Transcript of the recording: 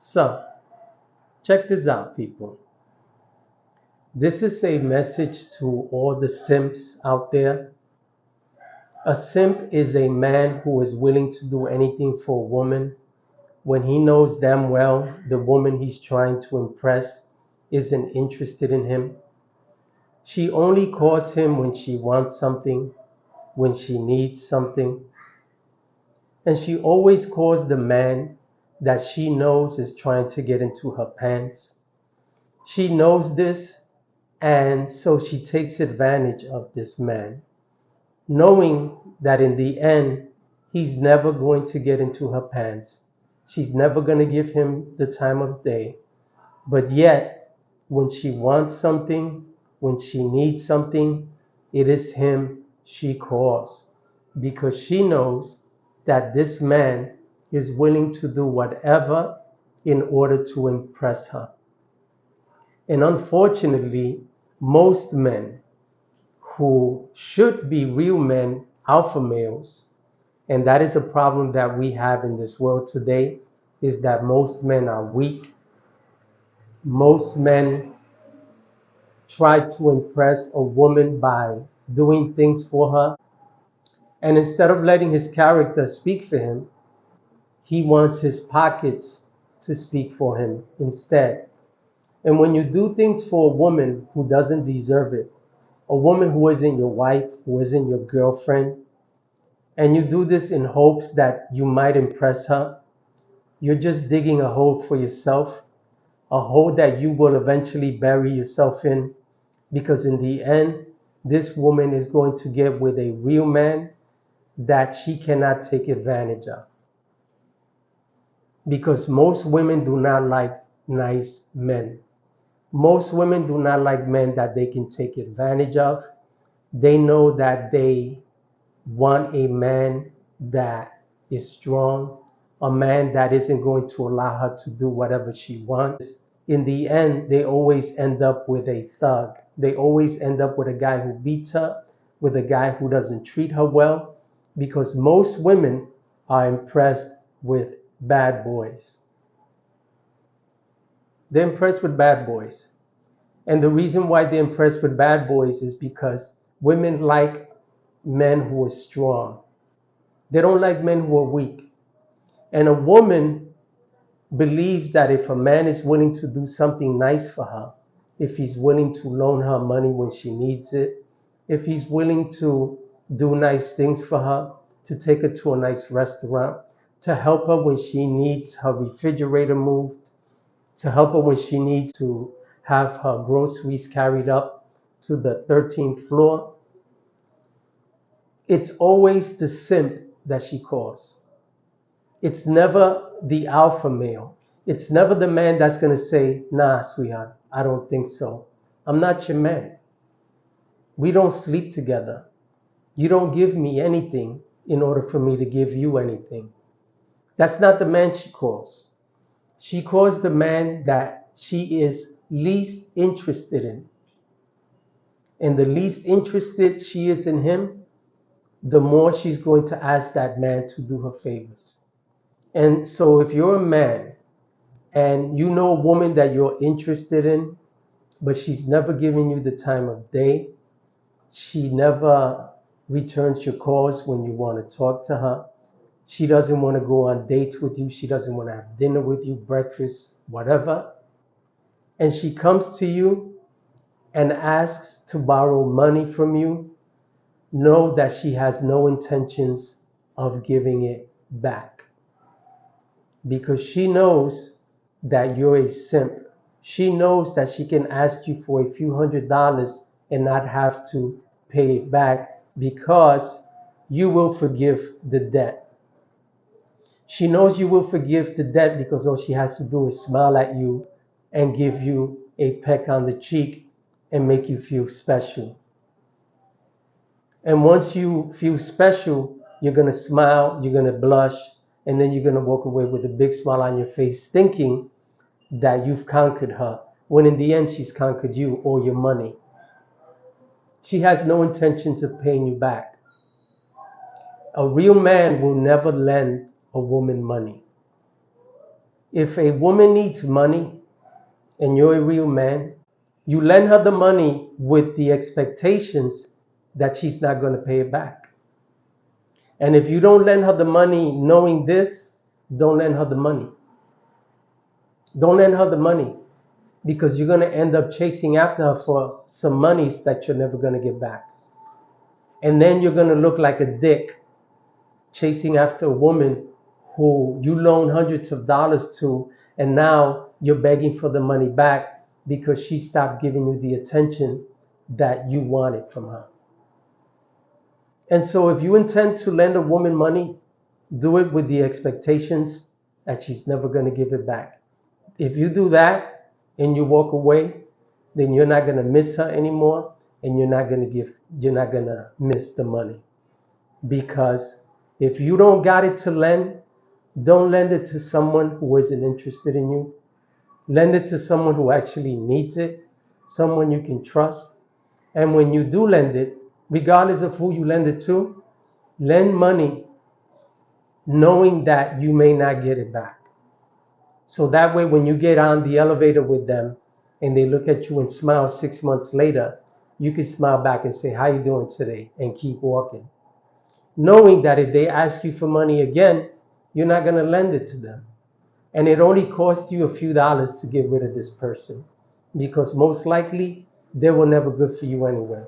So, check this out, people. This is a message to all the simps out there. A simp is a man who is willing to do anything for a woman when he knows damn well the woman he's trying to impress isn't interested in him. She only calls him when she wants something, when she needs something, and she always calls the man that she knows is trying to get into her pants. She knows this, and so she takes advantage of this man, knowing that in the end, he's never going to get into her pants. She's never going to give him the time of day. But yet, when she wants something, when she needs something, it is him she calls because she knows that this man is willing to do whatever in order to impress her. And unfortunately, most men who should be real men, alpha males, and that is a problem that we have in this world today, is that most men are weak. Most men try to impress a woman by doing things for her. And instead of letting his character speak for him, he wants his pockets to speak for him instead. And when you do things for a woman who doesn't deserve it, a woman who isn't your wife, who isn't your girlfriend, and you do this in hopes that you might impress her, you're just digging a hole for yourself, a hole that you will eventually bury yourself in, because in the end, this woman is going to get with a real man that she cannot take advantage of. Because most women do not like nice men. Most women do not like men that they can take advantage of. They know that they want a man that is strong, a man that isn't going to allow her to do whatever she wants. In the end, they always end up with a thug. They always end up with a guy who beats her, with a guy who doesn't treat her well, because most women are impressed with bad boys. They're impressed with bad boys. And the reason why they're impressed with bad boys is because women like men who are strong. They don't like men who are weak. And a woman believes that if a man is willing to do something nice for her, if he's willing to loan her money when she needs it, if he's willing to do nice things for her, to take her to a nice restaurant, to help her when she needs her refrigerator moved, to help her when she needs to have her groceries carried up to the 13th floor, it's always the simp that she calls. It's never the alpha male. It's never the man that's going to say, nah, sweetheart, I don't think so. I'm not your man. We don't sleep together. You don't give me anything in order for me to give you anything. That's not the man she calls. She calls the man that she is least interested in. And the least interested she is in him, the more she's going to ask that man to do her favors. And so if you're a man and you know a woman that you're interested in, but she's never giving you the time of day, she never returns your calls when you want to talk to her, she doesn't want to go on dates with you, she doesn't want to have dinner with you, breakfast, whatever, and she comes to you and asks to borrow money from you, know that she has no intentions of giving it back because she knows that you're a simp. She knows that she can ask you for a few $100s and not have to pay it back because you will forgive the debt. She knows you will forgive the debt because all she has to do is smile at you and give you a peck on the cheek and make you feel special. And once you feel special, you're going to smile, you're going to blush, and then you're going to walk away with a big smile on your face, thinking that you've conquered her, when in the end, she's conquered you or your money. She has no intentions of paying you back. A real man will never lend a woman money. If a woman needs money and you're a real man, you lend her the money with the expectations that she's not going to pay it back. And if you don't lend her the money knowing this, don't lend her the money. Don't lend her the money, because you're going to end up chasing after her for some monies that you're never going to get back. And then you're going to look like a dick chasing after a woman who you loan hundreds of dollars to, and now you're begging for the money back because she stopped giving you the attention that you wanted from her. And so if you intend to lend a woman money, do it with the expectations that she's never going to give it back. If you do that and you walk away, then you're not going to miss her anymore, and you're not going to miss the money. Because if you don't got it to lend, don't lend it to someone who isn't interested in you. Lend it to someone who actually needs it, someone you can trust. And when you do lend it, regardless of who you lend it to, lend money knowing that you may not get it back. So that way, when you get on the elevator with them and they look at you and smile 6 months later, you can smile back and say, "How you doing today?" and keep walking. Knowing that if they ask you for money again, you're not going to lend it to them. And it only costs you a few dollars to get rid of this person, because most likely they were never good for you anyway.